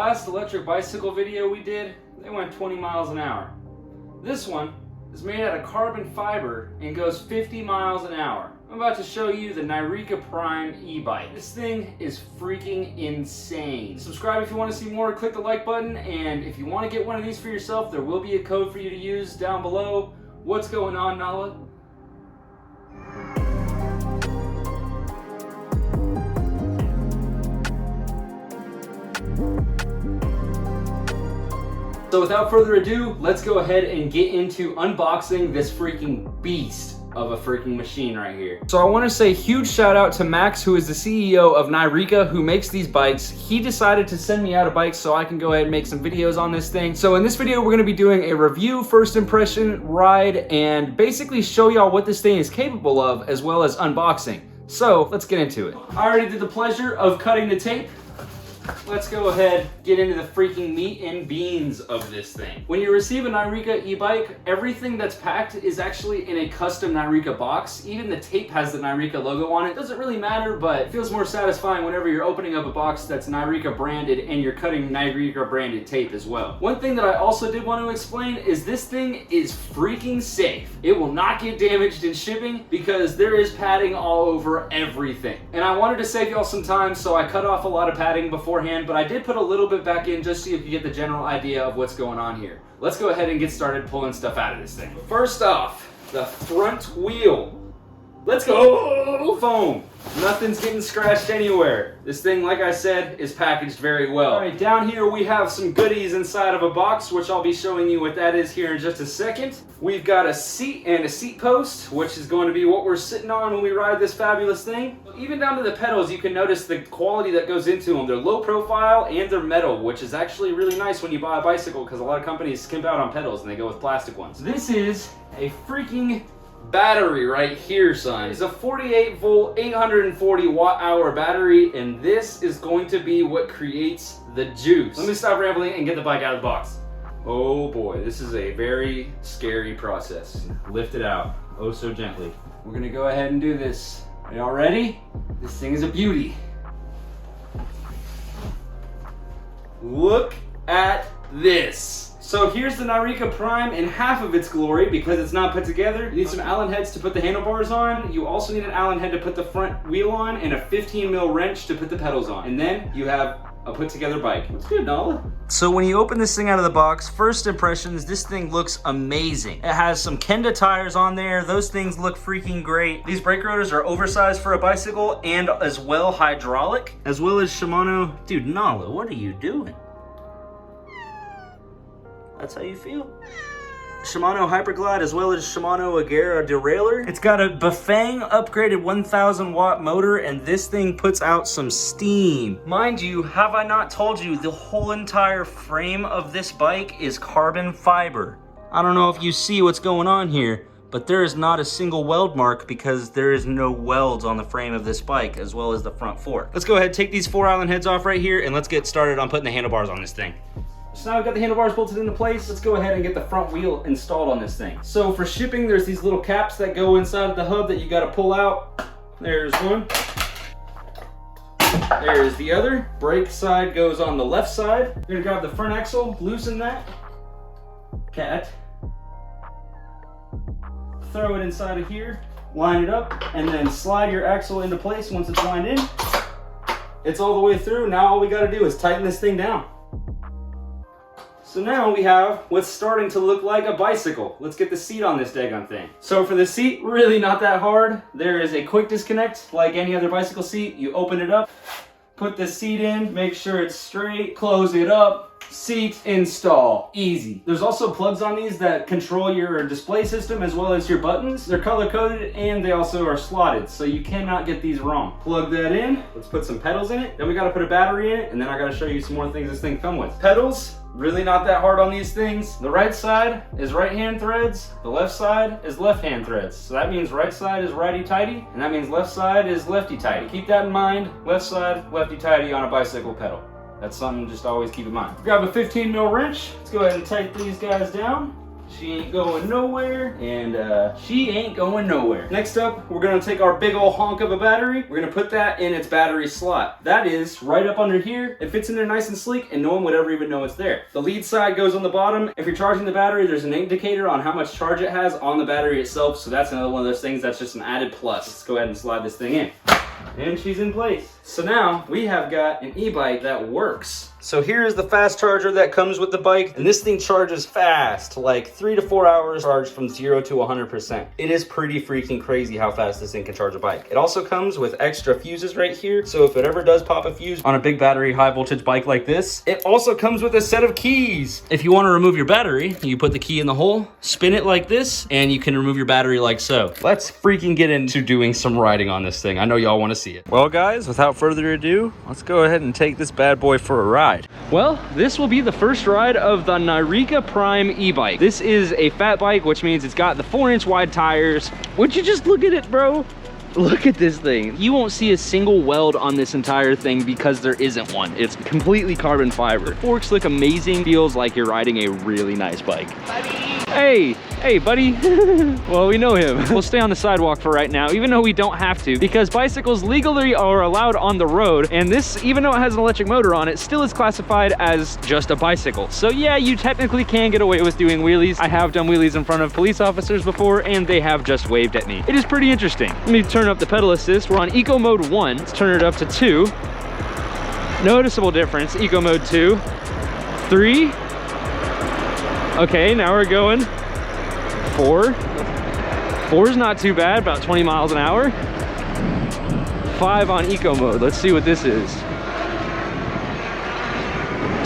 last electric bicycle video we did, they went 20 miles an hour. This one is made out of carbon fiber and goes 50 miles an hour. I'm about to show you the Nireeka Prime E-Bike. This thing is freaking insane. Subscribe if you want to see more, click the like button, and if you want to get one of these for yourself, there will be a code for you to use down below. What's going on, Nala? So without further ado, let's go ahead and get into unboxing this freaking beast of a freaking machine right here. So I want to say huge shout out to Max, who is the CEO of Nireeka, who makes these bikes. He decided to send me out a bike so I can go ahead and make some videos on this thing. So in this video, we're going to be doing a review, first impression, ride, and basically show y'all what this thing is capable of, as well as unboxing. So let's get into it. I already did the pleasure of cutting the tape. Let's go ahead, get into the freaking meat and beans of this thing. When you receive a Nireeka e-bike, everything that's packed is actually in a custom Nireeka box. Even the tape has the Nireeka logo on it. Doesn't really matter, but it feels more satisfying whenever you're opening up a box that's Nireeka branded and you're cutting Nireeka branded tape as well. One thing that I also did want to explain is this thing is freaking safe. It will not get damaged in shipping because there is padding all over everything. And I wanted to save y'all some time, so I cut off a lot of padding beforehand, but I did put a little bit back in just so you can get the general idea of what's going on here. Let's go ahead and get started pulling stuff out of this thing. First off, the front wheel. Let's go! Foam. Nothing's getting scratched anywhere. This thing, like I said, is packaged very well. All right, down here we have some goodies inside of a box, which I'll be showing you what that is here in just a second. We've got a seat and a seat post, which is going to be what we're sitting on when we ride this fabulous thing. Even down to the pedals, you can notice the quality that goes into them. They're low profile and they're metal, which is actually really nice when you buy a bicycle because a lot of companies skimp out on pedals and they go with plastic ones. This is a freaking battery right here, son. It's a 48 volt, 840 watt hour battery, and this is going to be what creates the juice. Let me stop rambling and get the bike out of the box. Oh boy, this is a very scary process. Lift it out, oh so gently. We're gonna go ahead and do this. Are y'all ready? This thing is a beauty. Look at this. So here's the Nireeka Prime in half of its glory because it's not put together. You need some Allen heads to put the handlebars on. You also need an Allen head to put the front wheel on and a 15 mil wrench to put the pedals on. And then you have a put together bike. It's good, Nala. So when you open this thing out of the box, first impressions, this thing looks amazing. It has some Kenda tires on there. Those things look freaking great. These brake rotors are oversized for a bicycle and as well hydraulic, as well as Shimano. Dude, Nala, what are you doing? That's how you feel? Shimano Hyperglide as well as Shimano Agera derailleur. It's got a Bafang upgraded 1000 watt motor, and this thing puts out some steam. Mind you, have I not told you the whole entire frame of this bike is carbon fiber. I don't know if you see what's going on here, but there is not a single weld mark because there is no welds on the frame of this bike as well as the front fork. Let's go ahead, take these 4 Allen heads off right here, and let's get started on putting the handlebars on this thing. So now I've got the handlebars bolted into place. Let's go ahead and get the front wheel installed on this thing. So for shipping, there's these little caps that go inside of the hub that you gotta pull out. There's one. There's the other. Brake side goes on the left side. You're gonna grab the front axle, loosen that. Cat. Throw it inside of here, line it up, and then slide your axle into place once it's lined in. It's all the way through. Now all we gotta do is tighten this thing down. So now we have what's starting to look like a bicycle. Let's get the seat on this daggone thing. So for the seat, really not that hard. There is a quick disconnect like any other bicycle seat. You open it up, put the seat in, make sure it's straight, close it up, seat install. Easy. There's also plugs on these that control your display system as well as your buttons. They're color coded and they also are slotted, so you cannot get these wrong. Plug that in. Let's put some pedals in it. Then we gotta put a battery in it, and then I gotta show you some more things this thing comes with. Pedals. Really not that hard on these things. The right side is right hand threads, the left side is left hand threads. So that means right side is righty tighty, and that means left side is lefty tighty. Keep that in mind, left side, lefty tighty on a bicycle pedal. That's something just always keep in mind. Grab a 15 mil wrench. Let's go ahead and tighten these guys down. She ain't going nowhere, and she ain't going nowhere. Next up, we're gonna take our big old honk of a battery. We're gonna put that in its battery slot. That is right up under here. It fits in there nice and sleek, and no one would ever even know it's there. The lead side goes on the bottom. If you're charging the battery, there's an indicator on how much charge it has on the battery itself, so that's another one of those things that's just an added plus. Let's go ahead and slide this thing in. And she's in place. So now we have got an e-bike that works. So here is the fast charger that comes with the bike, and this thing charges fast, like 3 to 4 hours charged from 0 to 100%. It is pretty freaking crazy how fast this thing can charge a bike. It also comes with extra fuses right here, so if it ever does pop a fuse on a big battery, high voltage bike like this, it also comes with a set of keys. If you want to remove your battery, you put the key in the hole, spin it like this, and you can remove your battery like so. Let's freaking get into doing some riding on this thing. I know y'all want to see it. Well guys, without further ado, let's go ahead and take this bad boy for a ride. Well, this will be the first ride of the Nireeka Prime E-Bike. This is a fat bike, which means it's got the 4-inch wide tires. Would you just look at it, bro? Look at this thing. You won't see a single weld on this entire thing because there isn't one. It's completely carbon fiber. The forks look amazing. Feels like you're riding a really nice bike. Buddy. Hey, buddy. Well, we know him. We'll stay on the sidewalk for right now, even though we don't have to, because bicycles legally are allowed on the road, and this, even though it has an electric motor on it, still is classified as just a bicycle. So yeah, you technically can get away with doing wheelies. I have done wheelies in front of police officers before, and they have just waved at me. It is pretty interesting. Let me turn up the pedal assist. We're on eco mode 1. Let's turn it up to 2. Noticeable difference. Eco mode 2. 3. Okay, now we're going 4. 4 is not too bad, about 20 miles an hour. 5 on eco mode. Let's see what this is.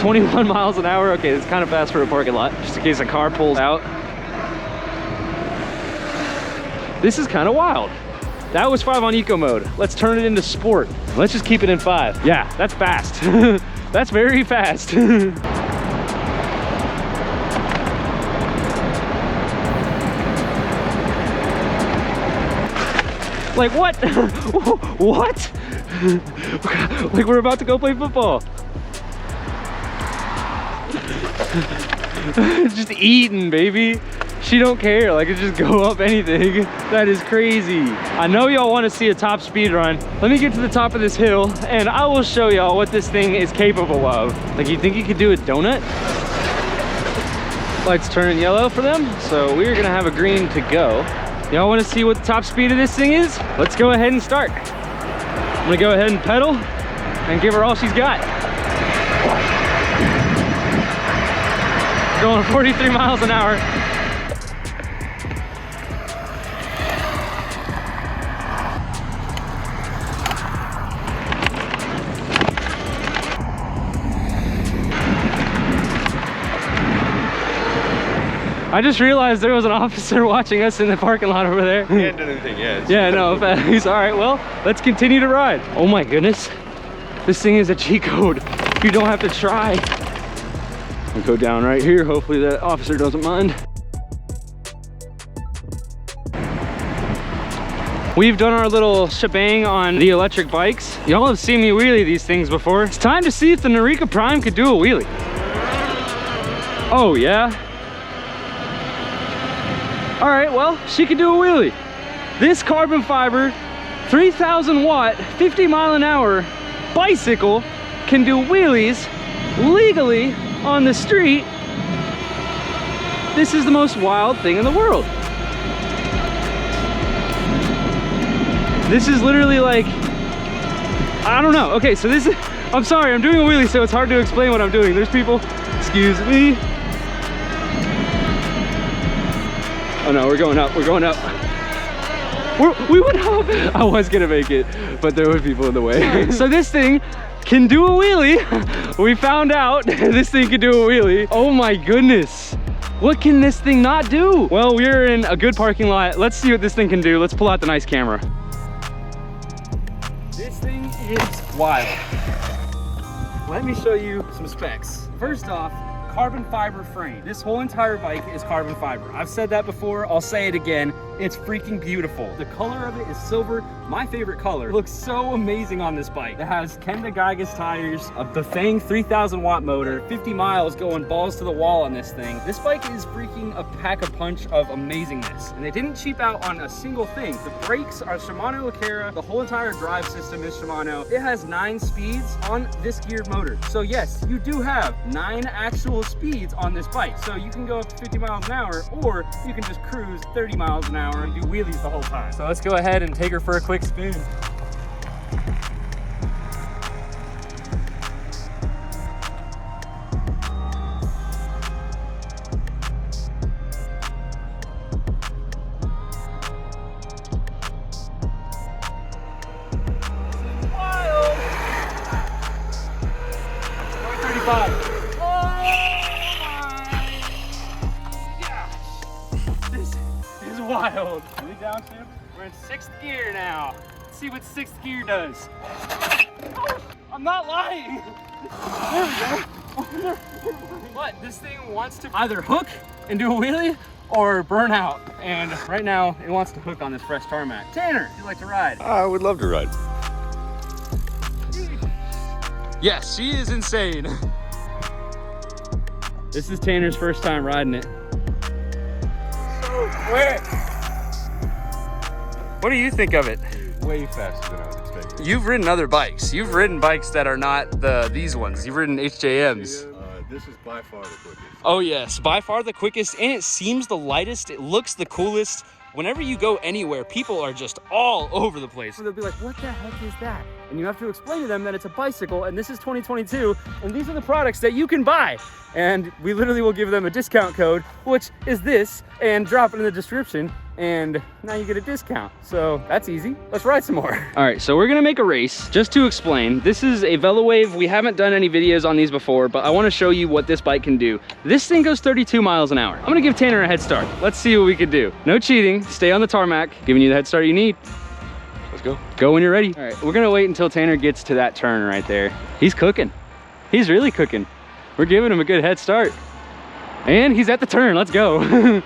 21 miles an hour. Okay, it's kind of fast for a parking lot, just in case a car pulls out. This is kind of wild. That was 5 on eco mode. Let's turn it into sport. Let's just keep it in 5. Yeah, that's fast. That's very fast. Like what? What? Like we're about to go play football. Just eating, baby. She don't care, like it just go up anything. That is crazy. I know y'all want to see a top speed run. Let me get to the top of this hill and I will show y'all what this thing is capable of. Like, you think you could do a donut? Lights turning yellow for them, so we're gonna have a green to go. Y'all want to see what the top speed of this thing is? Let's go ahead and start. I'm gonna go ahead and pedal and give her all she's got. Going 43 miles an hour. I just realized there was an officer watching us in the parking lot over there. He hadn't done anything yet. Yeah, no, he's all right. Well, let's continue to ride. Oh my goodness. This thing is a cheat code. You don't have to try. I'll go down right here. Hopefully that officer doesn't mind. We've done our little shebang on the electric bikes. Y'all have seen me wheelie these things before. It's time to see if the Nireeka Prime could do a wheelie. Oh yeah? All right, well, she could do a wheelie. This carbon fiber, 3,000 watt, 50 mile an hour bicycle can do wheelies legally on the street. This is the most wild thing in the world. This is literally like, I don't know. Okay, so this is, I'm sorry, I'm doing a wheelie, so it's hard to explain what I'm doing. There's people, excuse me. Oh no, we're going up, we're going up. We went up. I was gonna make it, but there were people in the way. So this thing can do a wheelie. We found out this thing can do a wheelie. Oh my goodness. What can this thing not do? Well, we're in a good parking lot. Let's see what this thing can do. Let's pull out the nice camera. This thing is wild. Let me show you some specs. First off, carbon fiber frame. This whole entire bike is carbon fiber. I've said that before, I'll say it again. It's freaking beautiful. The color of it is silver, my favorite color. It looks so amazing on this bike. It has Kenda Geiges tires, a Bafang 3000 watt motor, 50 miles going balls to the wall on this thing. This bike is freaking a pack a punch of amazingness. And they didn't cheap out on a single thing. The brakes are Shimano Acera. The whole entire drive system is Shimano. It has 9 speeds on this geared motor. So yes, you do have 9 actual speeds on this bike. So you can go up to 50 miles an hour, or you can just cruise 30 miles an hour and do wheelies the whole time. So let's go ahead and take her for a quick spin. Wild! 35. Wild. Are we downshift? We're in 6th gear now. Let's see what 6th gear does. Oh, I'm not lying. There we go. What? This thing wants to either hook and do a wheelie or burn out. And right now it wants to hook on this fresh tarmac. Tanner, you'd like to ride? I would love to ride. Yes, she is insane. This is Tanner's first time riding it. Quick. What do you think of it? Way faster than I was expecting. You've ridden other bikes. You've ridden bikes that are not these ones. You've ridden HJMs. This is by far the quickest. Oh yes, by far the quickest, and it seems the lightest. It looks the coolest. Whenever you go anywhere, people are just all over the place. So they'll be like, what the heck is that? And you have to explain to them that it's a bicycle, and this is 2022, and these are the products that you can buy. And we literally will give them a discount code, which is this, and drop it in the description, and now you get a discount. So that's easy. Let's ride some more. All right, so we're gonna make a race. Just to explain, this is a VeloWave. We haven't done any videos on these before, but I wanna show you what this bike can do. This thing goes 32 miles an hour. I'm gonna give Tanner a head start. Let's see what we can do. No cheating, stay on the tarmac, giving you the head start you need. Let's go. Go when you're ready. All right, we're gonna wait until Tanner gets to that turn right there. He's cooking. He's really cooking. We're giving him a good head start. And he's at the turn, let's go.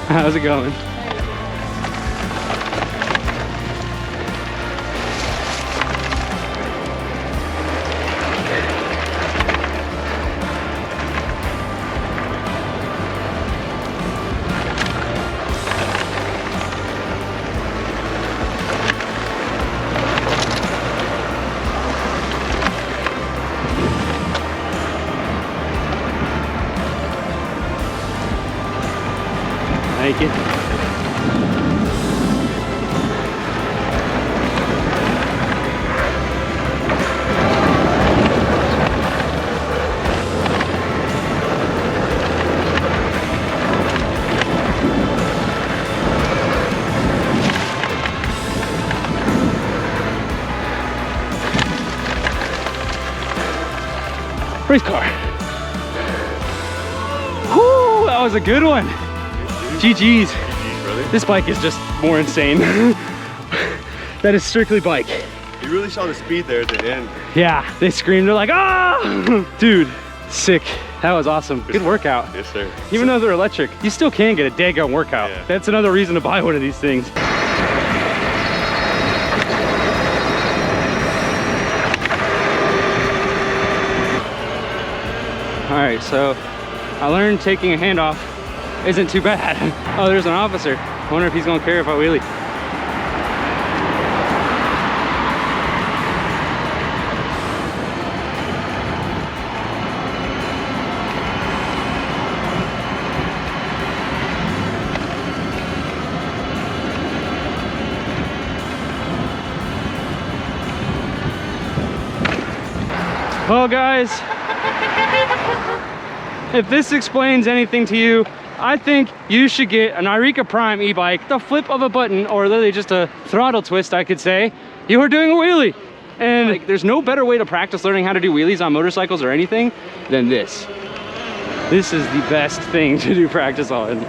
How's it going? Thank you. Race car. Whoo, that was a good one. GG's. This bike is just more insane. That is strictly bike. You really saw the speed there at the end. Yeah, they screamed, they're like, ah! Dude, sick. That was awesome. Good workout. Yes, sir. Even though they're electric, you still can get a daggone workout. Yeah. That's another reason to buy one of these things. All right, so I learned taking a handoff isn't too bad. Oh, there's an officer. I wonder if he's gonna care if I wheelie. Well guys, if this explains anything to you, I think you should get a Nireeka Prime E-Bike. The flip of a button, or literally just a throttle twist, I could say, you are doing a wheelie. And like, there's no better way to practice learning how to do wheelies on motorcycles or anything than this. This is the best thing to do practice on.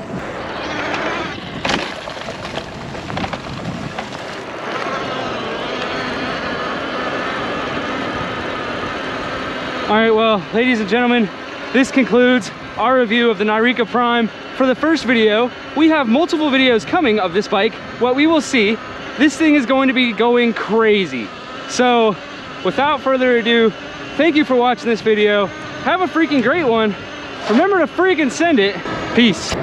All right, well, ladies and gentlemen, this concludes our review of the Nireeka Prime. For the first video, we have multiple videos coming of this bike. What we will see, this thing is going to be going crazy. So without further ado, thank you for watching this video. Have a freaking great one. Remember to freaking send it. Peace.